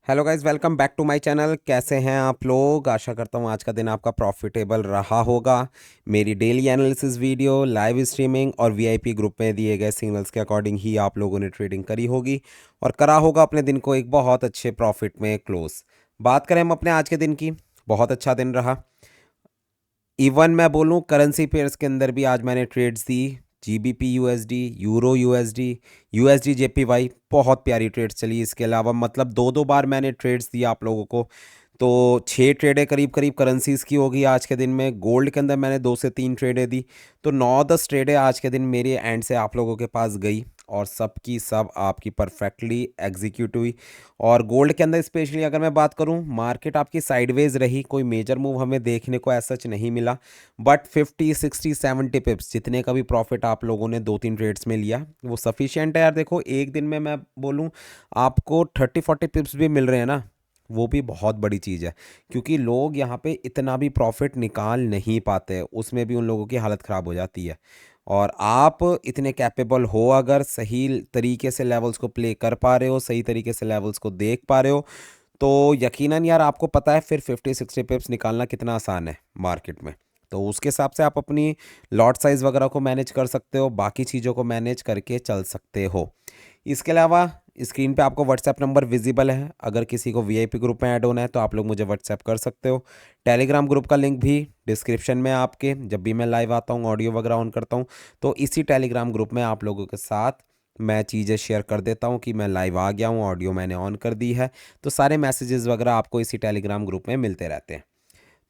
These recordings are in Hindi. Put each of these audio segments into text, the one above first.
Hello guys, welcome back to my channel. कैसे हैं आप लोग? आशा करता हूँ आज का दिन आपका प्रॉफिटेबल रहा होगा। मेरी daily analysis video, live streaming और वीआईपी ग्रुप में दिए गए सिग्नल्स के अकॉर्डिंग ही आप लोगों ने ट्रेडिंग करी होगी और करा होगा अपने दिन को एक बहुत अच्छे प्रॉफिट में क्लोज। बात करें हम अपने आज के दिन की, बहुत अच्छा दिन रहा। इवन मैं बोलूँ करेंसी पेयर्स के अंदर भी आज मैंने ट्रेड्स दी। GBP USD, euro USD, USD JPY, बहुत प्यारी ट्रेड्स चली। इसके अलावा मतलब दो दो बार मैंने ट्रेड्स दिया आप लोगों को। तो 6 ट्रेडें करीब करीब करेंसीज की होगी आज के दिन में। गोल्ड के अंदर मैंने 2 से 3 ट्रेडें दी। तो 9-10 ट्रेडें आज के दिन मेरे एंड से आप लोगों के पास गई और सब की सब आपकी परफेक्टली एग्जीक्यूट हुई। और गोल्ड के अंदर स्पेशली अगर मैं बात करूं, मार्केट आपकी साइडवेज रही, कोई मेजर मूव हमें देखने को ऐसा सच नहीं मिला। बट 50 60 70 पिप्स जितने का भी प्रॉफिट आप लोगों ने 2-3 ट्रेड्स में लिया वो सफिशिएंट है यार। देखो एक दिन में मैं बोलूं आपको 30 40 पिप्स भी मिल रहे हैं ना, वो भी बहुत बड़ी चीज़ है। क्योंकि लोग यहाँ पे इतना भी प्रॉफिट निकाल नहीं पाते, उसमें भी उन लोगों की हालत ख़राब हो जाती है। और आप इतने कैपेबल हो, अगर सही तरीके से लेवल्स को प्ले कर पा रहे हो, सही तरीके से लेवल्स को देख पा रहे हो, तो यकीनन यार आपको पता है फिर 50 60 पिप्स निकालना कितना आसान है मार्केट में। तो उसके हिसाब से आप अपनी लॉट साइज़ वगैरह को मैनेज कर सकते हो, बाकी चीज़ों को मैनेज करके चल सकते हो। इसके अलावा स्क्रीन पे आपको व्हाट्सएप नंबर विजिबल है। अगर किसी को वीआईपी ग्रुप में ऐड होना है तो आप लोग मुझे व्हाट्सएप कर सकते हो। टेलीग्राम ग्रुप का लिंक भी डिस्क्रिप्शन में है आपके। जब भी मैं लाइव आता हूँ, ऑडियो वगैरह ऑन करता हूँ, तो इसी टेलीग्राम ग्रुप में आप लोगों के साथ मैं चीज़ें शेयर कर देता हूँ कि मैं लाइव आ गया हूँ, ऑडियो मैंने ऑन कर दी है। तो सारे मैसेजेस वगैरह आपको इसी टेलीग्राम ग्रुप में मिलते रहते हैं।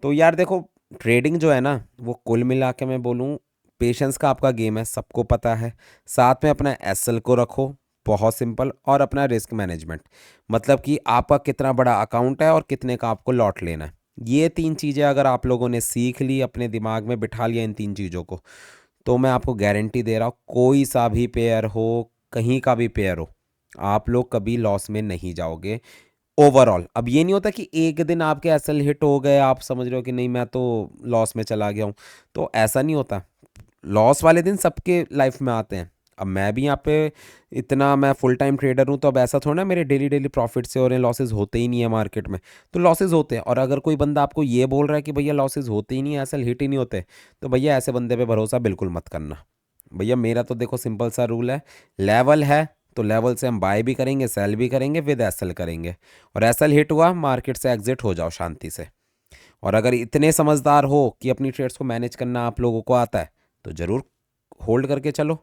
तो यार देखो, ट्रेडिंग जो है ना, वो कुल मिला के मैं बोलूँ पेशेंस का आपका गेम है, सबको पता है। साथ में अपना एसएल को रखो, बहुत सिंपल। और अपना रिस्क मैनेजमेंट, मतलब कि आपका कितना बड़ा अकाउंट है और कितने का आपको लॉट लेना है। ये 3 चीज़ें अगर आप लोगों ने सीख ली, अपने दिमाग में बिठा लिया इन 3 चीज़ों को, तो मैं आपको गारंटी दे रहा हूँ कोई सा भी पेयर हो, कहीं का भी पेयर हो, आप लोग कभी लॉस में नहीं जाओगे ओवरऑल। अब ये नहीं होता कि एक दिन आपके एसएल हिट हो गए, आप समझ रहे हो कि नहीं मैं तो लॉस में चला गया हूँ। तो ऐसा नहीं होता। लॉस वाले दिन सबके लाइफ में आते हैं। अब मैं भी यहाँ पे इतना मैं फुल टाइम ट्रेडर हूँ, तो अब ऐसा थोड़ा ना मेरे डेली डेली प्रॉफिट से हो रहे हैं, लॉसेस होते ही नहीं है मार्केट में। तो लॉसेस होते हैं। और अगर कोई बंदा आपको ये बोल रहा है कि भैया लॉसेस होते ही नहीं है, एसएल हिट ही नहीं होते, तो भैया ऐसे बंदे पे भरोसा बिल्कुल मत करना। भैया मेरा तो देखो सिंपल सा रूल है, लेवल है तो लेवल से हम बाय भी करेंगे, सेल भी करेंगे, विद एसएल करेंगे। और एसएल हिट हुआ, मार्केट से एग्जिट हो जाओ शांति से। और अगर इतने समझदार हो कि अपनी ट्रेड्स को मैनेज करना आप लोगों को आता है, तो ज़रूर होल्ड करके चलो।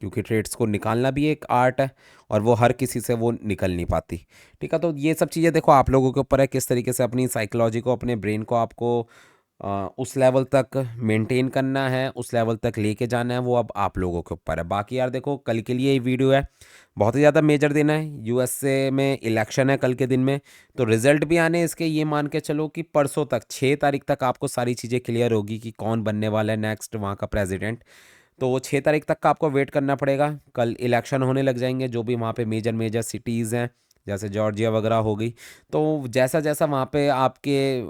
क्योंकि ट्रेड्स को निकालना भी एक आर्ट है और वो हर किसी से वो निकल नहीं पाती। ठीक है, तो ये सब चीज़ें देखो आप लोगों के ऊपर है, किस तरीके से अपनी साइकोलॉजी को, अपने ब्रेन को आपको उस लेवल तक मेंटेन करना है, उस लेवल तक लेके जाना है, वो अब आप लोगों के ऊपर है। बाकी यार देखो, कल के लिए ये वीडियो है, बहुत ही ज़्यादा मेजर दिन है। यूएसए में इलेक्शन है कल के दिन में। तो रिजल्ट भी आने इसके, ये मान के चलो कि परसों तक 6 तारीख तक आपको सारी चीज़ें क्लियर होगी कि कौन बनने वाला है नेक्स्ट वहाँ का प्रेसिडेंट। तो वो 6 तारीख तक का आपको वेट करना पड़ेगा। कल इलेक्शन होने लग जाएंगे, जो भी वहाँ पे मेजर मेजर सिटीज़ हैं, जैसे जॉर्जिया वगैरह हो गई। तो जैसा जैसा वहाँ पे आपके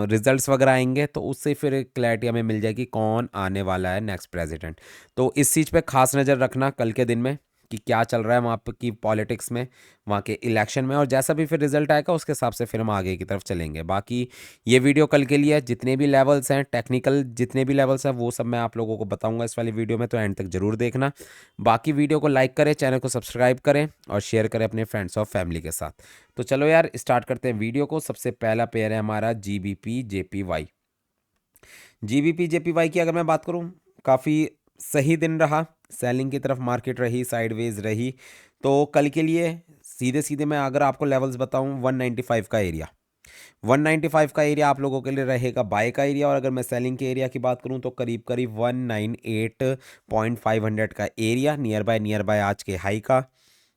रिजल्ट्स वगैरह आएंगे, तो उससे फिर क्लैरिटी हमें मिल जाएगी कौन आने वाला है नेक्स्ट प्रेसिडेंट। तो इस चीज़ पे खास नज़र रखना कल के दिन में कि क्या चल रहा है वहाँ पे की पॉलिटिक्स में, वहाँ के इलेक्शन में। और जैसा भी फिर रिजल्ट आएगा उसके हिसाब से फिर हम आगे की तरफ चलेंगे। बाकी ये वीडियो कल के लिए है, जितने भी लेवल्स हैं टेक्निकल, जितने भी लेवल्स हैं वो सब मैं आप लोगों को बताऊंगा इस वाली वीडियो में, तो एंड तक जरूर देखना। बाकी वीडियो को लाइक करें, चैनल को सब्सक्राइब करें और शेयर करें अपने फ्रेंड्स और फैमिली के साथ। तो चलो यार स्टार्ट करते हैं वीडियो को। सबसे पहला पेयर है हमारा जीबीपी जेपीवाई। जीबीपी जेपीवाई की अगर मैं बात करूं, काफ़ी सही दिन रहा। सेलिंग की तरफ मार्केट रही, साइडवेज रही। तो कल के लिए सीधे सीधे मैं अगर आपको लेवल्स बताऊं, 195 का एरिया, 195 का एरिया आप लोगों के लिए रहेगा बाय का एरिया। और अगर मैं सेलिंग के एरिया की बात करूं तो करीब करीब 198.500 का एरिया, नियर बाय आज के हाई का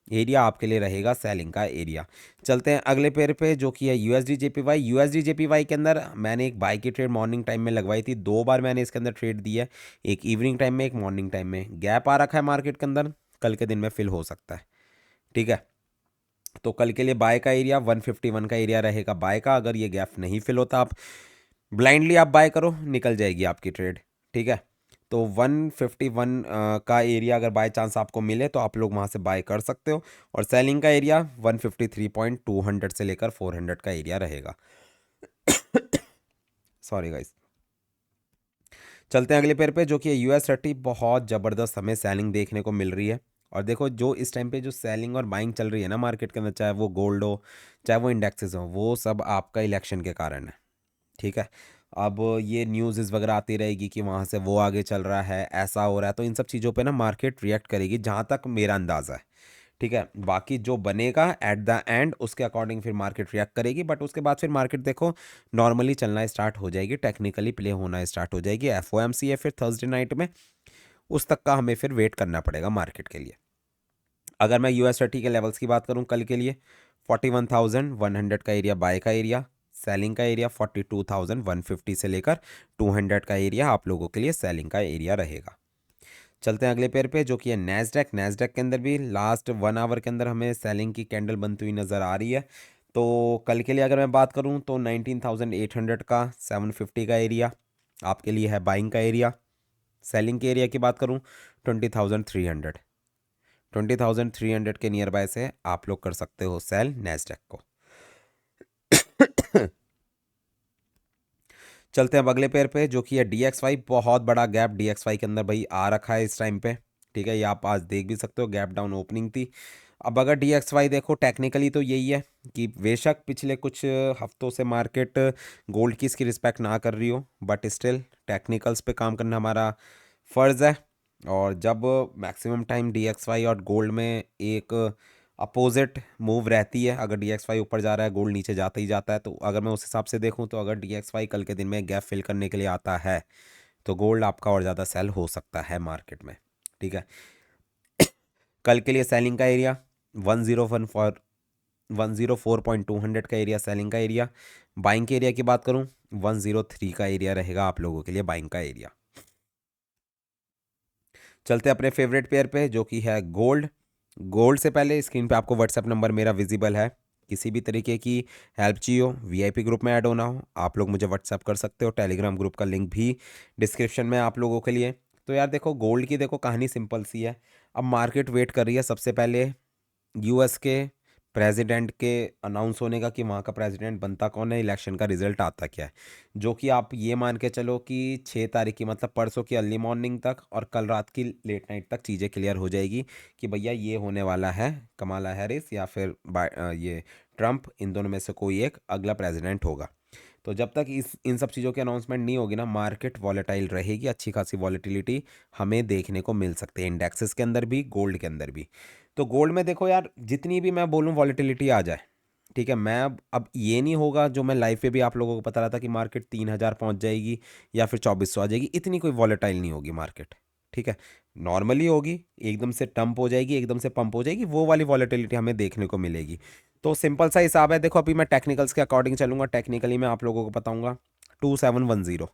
एरिया आपके लिए रहेगा सेलिंग का एरिया। चलते हैं अगले पेयर पे, जो कि है यूएसडी जेपीवाई। यूएसडी जेपीवाई के अंदर मैंने एक बाई की ट्रेड मॉर्निंग टाइम में लगवाई थी, 2 बार मैंने इसके अंदर ट्रेड दी है, एक इवनिंग टाइम में, एक मॉर्निंग टाइम में। गैप आ रखा है मार्केट के अंदर, कल के दिन में फिल हो सकता है। ठीक है, तो कल के लिए बाय का एरिया 151 का एरिया रहेगा बाय का। अगर ये गैप नहीं फिल होता, आप ब्लाइंडली आप बाय करो, निकल जाएगी आपकी ट्रेड। ठीक है, तो 151 का एरिया अगर बाय चांस आपको मिले तो आप लोग वहाँ से बाय कर सकते हो। और सेलिंग का एरिया 153.200 से लेकर 400 का एरिया रहेगा। Sorry guys. चलते हैं अगले पेयर पे जो कि US30। बहुत ज़बरदस्त हमें सेलिंग देखने को मिल रही है। और देखो जो इस टाइम पे जो सेलिंग और बाइंग चल रही है ना मार्केट के अंदर, चाहे वो गोल्ड हो चाहे वो इंडेक्सेस हो, वो सब आपका इलेक्शन के कारण है। ठीक है। अब ये न्यूज़ वगैरह आती रहेगी कि वहाँ से वो आगे चल रहा है, ऐसा हो रहा है, तो इन सब चीज़ों पे ना मार्केट रिएक्ट करेगी, जहाँ तक मेरा अंदाज़ा है। ठीक है। बाकी जो बनेगा एट द एंड उसके अकॉर्डिंग फिर मार्केट रिएक्ट करेगी, बट उसके बाद फिर मार्केट देखो नॉर्मली चलना स्टार्ट हो जाएगी, टेक्निकली प्ले होना स्टार्ट हो जाएगी। FOMC है फिर थर्सडे नाइट में, उस तक का हमें फिर वेट करना पड़ेगा मार्केट के लिए। अगर मैं US30 के लेवल्स की बात करूं कल के लिए, 41,100 का एरिया बाय का एरिया, सेलिंग का एरिया 42,150 से लेकर 200 का एरिया आप लोगों के लिए सेलिंग का एरिया रहेगा। चलते हैं अगले पेयर पे जो कि है नैस्डैक। नैस्डैक के अंदर भी लास्ट 1 आवर के अंदर हमें सेलिंग की कैंडल बनती हुई नज़र आ रही है। तो कल के लिए अगर मैं बात करूं तो 19,800 का 750 का एरिया आपके लिए है बाइंग का एरिया। सेलिंग के एरिया की बात करूं 20,300, 20,300 के नियर बाय से आप लोग कर सकते हो सेल नैस्डैक को। चलते हैं अब अगले पेयर पे जो कि है DXY। बहुत बड़ा गैप DXY के अंदर भाई आ रखा है इस टाइम पे। ठीक है, ये आप आज देख भी सकते हो, गैप डाउन ओपनिंग थी। अब अगर DXY देखो टेक्निकली तो यही है कि बेशक पिछले कुछ हफ्तों से मार्केट गोल्ड की इसकी रिस्पेक्ट ना कर रही हो, बट स्टिल टेक्निकल्स पे काम करना हमारा फ़र्ज़ है। और जब मैक्सिमम टाइम DXY और गोल्ड में एक अपोजिट मूव रहती है, अगर DXY ऊपर जा रहा है गोल्ड नीचे जाता ही जाता है, तो अगर मैं उस हिसाब से देखूं तो अगर DXY कल के दिन में गैप फिल करने के लिए आता है तो गोल्ड आपका और ज़्यादा सेल हो सकता है मार्केट में। ठीक है। कल के लिए सेलिंग का एरिया 104.200 का एरिया सेलिंग का एरिया। बाइंग के एरिया की बात करूं 103 का एरिया रहेगा आप लोगों के लिए बाइंग का एरिया। चलते हैं अपने फेवरेट पेयर पे जो कि है गोल्ड। गोल्ड से पहले स्क्रीन पे आपको व्हाट्सएप नंबर मेरा विजिबल है। किसी भी तरीके की हेल्प चाहिए हो, VIP ग्रुप में ऐड होना हो, आप लोग मुझे व्हाट्सएप कर सकते हो। टेलीग्राम ग्रुप का लिंक भी डिस्क्रिप्शन में आप लोगों के लिए। तो यार देखो गोल्ड की देखो कहानी सिंपल सी है। अब मार्केट वेट कर रही है सबसे पहले US के प्रेसिडेंट के अनाउंस होने का कि वहाँ का प्रेसिडेंट बनता कौन है, इलेक्शन का रिजल्ट आता क्या है। जो कि आप ये मान के चलो कि 6 तारीख की मतलब परसों की अर्ली मॉर्निंग तक और कल रात की लेट नाइट तक चीज़ें क्लियर हो जाएगी कि भैया ये होने वाला है, कमाला हैरिस या फिर ये ट्रम्प, इन दोनों में से कोई एक अगला प्रेसिडेंट होगा। तो जब तक इस इन सब चीज़ों की अनाउंसमेंट नहीं होगी ना, मार्केट वॉलेटाइल रहेगी, अच्छी खासी वॉलेटिलिटी हमें देखने को मिल सकती है इंडेक्सेस के अंदर भी गोल्ड के अंदर भी। तो गोल्ड में देखो यार जितनी भी मैं बोलूँ वॉलेटिलिटी आ जाए, ठीक है, मैं अब ये नहीं होगा जो मैं लाइव पे भी आप लोगों को पता रहा था कि मार्केट 3,000 पहुंच जाएगी या फिर 2,400 आ जाएगी, इतनी कोई वॉलेटाइल नहीं होगी मार्केट। ठीक है, नॉर्मली होगी, एकदम से टम्प हो जाएगी, एकदम से पंप हो जाएगी, वो वाली वॉलेटिलिटी हमें देखने को मिलेगी। तो सिंपल सा हिसाब है। देखो अभी मैं टेक्निकल्स के अकॉर्डिंग चलूंगा, टेक्निकली मैं आप लोगों को बताऊंगा 2710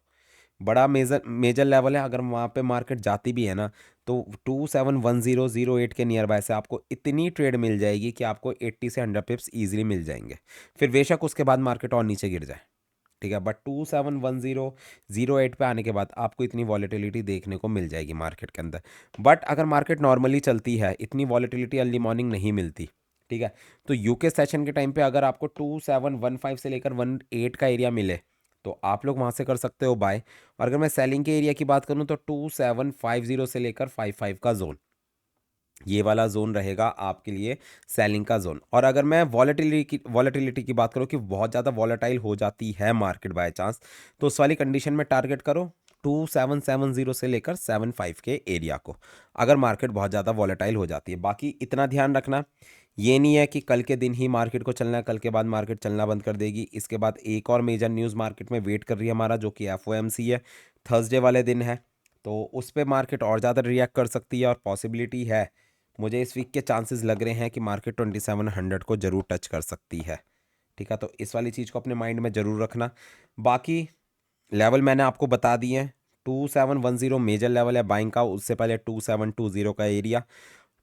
बड़ा मेजर मेजर लेवल है। अगर वहाँ पे मार्केट जाती भी है ना तो 271008 के नियर बाय से आपको इतनी ट्रेड मिल जाएगी कि आपको 80 से 100 पिप्स ईजिली मिल जाएंगे। फिर बेशक उसके बाद मार्केट और नीचे गिर जाए, ठीक है, बट 271008 पे आने के बाद आपको इतनी वॉलेटिलिटी देखने को मिल जाएगी मार्केट के अंदर। बट अगर मार्केट नॉर्मली चलती है, इतनी वॉलेटिलिटी अर्ली मॉर्निंग नहीं मिलती, ठीक है, तो UK सेशन के टाइम पे अगर आपको 2715 से लेकर 18 का एरिया मिले तो आप लोग वहाँ से कर सकते हो बाय। और अगर मैं सेलिंग के एरिया की बात करूँ तो 2750 से लेकर 55 का जोन, ये वाला जोन रहेगा आपके लिए सेलिंग का जोन। और अगर मैं वॉलेटिलिटी की बात करूँ कि बहुत ज़्यादा वॉलेटाइल हो जाती है मार्केट बाय चांस, तो उस वाली कंडीशन में टारगेट करो 2770 से लेकर 75 के एरिया को, अगर मार्केट बहुत ज़्यादा वॉलेटाइल हो जाती है। बाकी इतना ध्यान रखना, ये नहीं है कि कल के दिन ही मार्केट को चलना है, कल के बाद मार्केट चलना बंद कर देगी। इसके बाद एक और मेजर न्यूज़ मार्केट में वेट कर रही है हमारा, जो कि FOMC है, थर्सडे वाले दिन है। तो उस पर मार्केट और ज़्यादा रिएक्ट कर सकती है और पॉसिबिलिटी है, मुझे इस वीक के चांसेस लग रहे हैं कि मार्केट 2700 को ज़रूर टच कर सकती है। ठीक है, तो इस वाली चीज़ को अपने माइंड में ज़रूर रखना। बाकी लेवल मैंने आपको बता दिए हैं। 2710 मेजर लेवल है बाइंग का, उससे पहले 2720 का एरिया,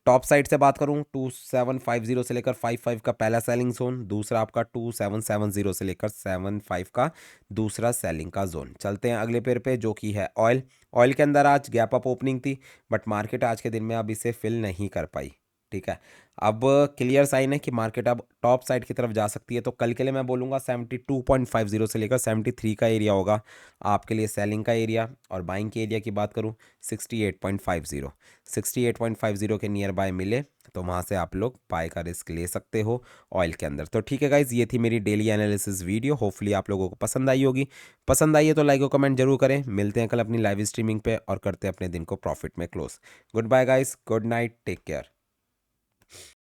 टॉप साइड से बात करूं 2750 से लेकर 55 का पहला सेलिंग जोन, दूसरा आपका 2770 से लेकर 75 का दूसरा सेलिंग का जोन। चलते हैं अगले पेयर पे जो कि है ऑयल। ऑयल के अंदर आज गैप अप ओपनिंग थी, बट मार्केट आज के दिन में अब इसे फिल नहीं कर पाई। ठीक है, अब क्लियर साइन है कि मार्केट अब टॉप साइड की तरफ जा सकती है। तो कल के लिए मैं बोलूँगा 72.50 से लेकर 73 का एरिया होगा आपके लिए सेलिंग का एरिया। और बाइंग के एरिया की बात करूँ 68.50 के नियर बाय मिले तो वहाँ से आप लोग बाय का रिस्क ले सकते हो ऑयल के अंदर। तो ठीक है गाइज, ये थी मेरी डेली एनालिसिस वीडियो। होपफुली आप लोगों को पसंद आई होगी। पसंद आई है तो लाइक और कमेंट जरूर करें। मिलते हैं कल अपनी लाइव स्ट्रीमिंग पे और करते हैं अपने दिन को प्रॉफिट में close. Good bye guys, good night, take care.